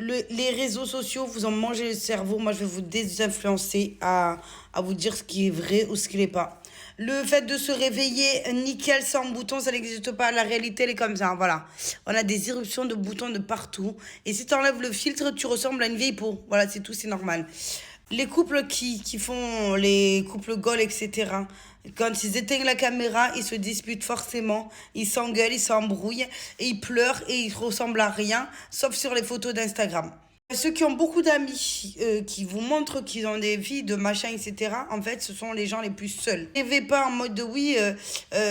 Les réseaux sociaux vous ont mangé le cerveau. Moi, je vais vous désinfluencer à vous dire ce qui est vrai ou ce qui n'est pas. Le fait de se réveiller nickel sans bouton, ça n'existe pas. La réalité, elle est comme ça. Voilà. On a des éruptions de boutons de partout. Et si tu enlèves le filtre, tu ressembles à une vieille peau. Voilà, c'est tout, c'est normal. Les couples qui font les couples goals, etc., quand ils éteignent la caméra, ils se disputent forcément, ils s'engueulent, ils s'embrouillent, et ils pleurent et ils ressemblent à rien, sauf sur les photos d'Instagram. Ceux qui ont beaucoup d'amis, qui vous montrent qu'ils ont des vies de machin, etc., en fait, ce sont les gens les plus seuls. Ne rêvez pas en mode de oui,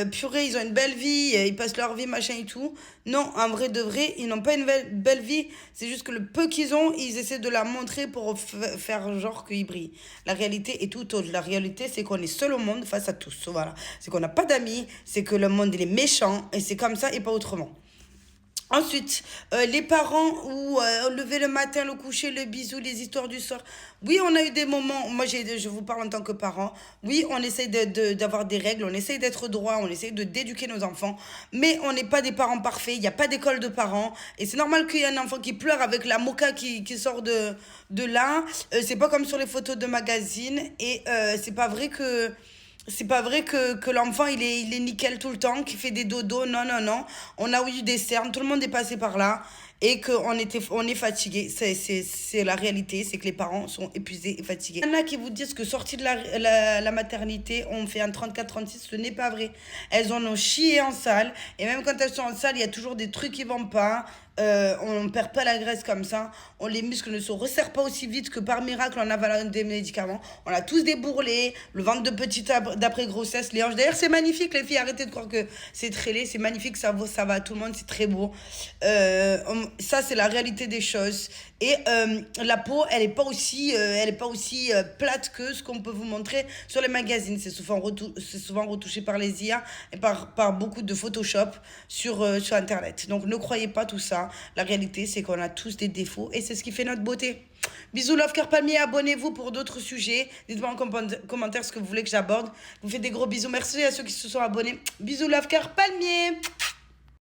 purée, ils ont une belle vie, ils passent leur vie, machin et tout. Non, en vrai de vrai, ils n'ont pas une belle vie. C'est juste que le peu qu'ils ont, ils essaient de la montrer pour faire genre qu'ils brillent. La réalité est tout autre. La réalité, c'est qu'on est seul au monde face à tous. Voilà. C'est qu'on n'a pas d'amis, c'est que le monde, il est méchant, et c'est comme ça et pas autrement. Ensuite, les parents où lever le matin, le coucher, le bisou, les histoires du soir. Oui, on a eu des moments, moi je vous parle en tant que parent, oui, on essaye d'avoir des règles, on essaye d'être droit, on essaye d'éduquer nos enfants, mais on n'est pas des parents parfaits, il n'y a pas d'école de parents, et c'est normal qu'il y ait un enfant qui pleure avec la moka qui sort de là. C'est pas comme sur les photos de magazine, et c'est pas vrai que l'enfant, il est nickel tout le temps, qu'il fait des dodos. Non, non, non. On a eu des cernes, tout le monde est passé par là. Et on est fatigué. C'est la réalité, c'est que les parents sont épuisés et fatigués. Il y en a qui vous disent que sortie de la maternité, on fait un 34-36. Ce n'est pas vrai. Elles en ont chié en salle. Et même quand elles sont en salle, il y a toujours des trucs qui vont pas. On ne perd pas la graisse comme ça. Les muscles ne se resserrent pas aussi vite que par miracle en avalant des médicaments. On a tous des bourrelets, le ventre de petite d'après grossesse, les hanches. D'ailleurs, c'est magnifique, les filles. Arrêtez de croire que c'est très laid. C'est magnifique, ça va à tout le monde, c'est très beau. Ça, c'est la réalité des choses. Et la peau, elle est pas aussi plate que ce qu'on peut vous montrer sur les magazines. C'est souvent retouché par les IA et par beaucoup de Photoshop sur Internet. Donc ne croyez pas tout ça. La réalité, c'est qu'on a tous des défauts et c'est ce qui fait notre beauté. Bisous, love, cœur palmier. Abonnez-vous pour d'autres sujets. Dites-moi en commentaire ce que vous voulez que j'aborde. Je vous fais des gros bisous. Merci à ceux qui se sont abonnés. Bisous, love, cœur palmier.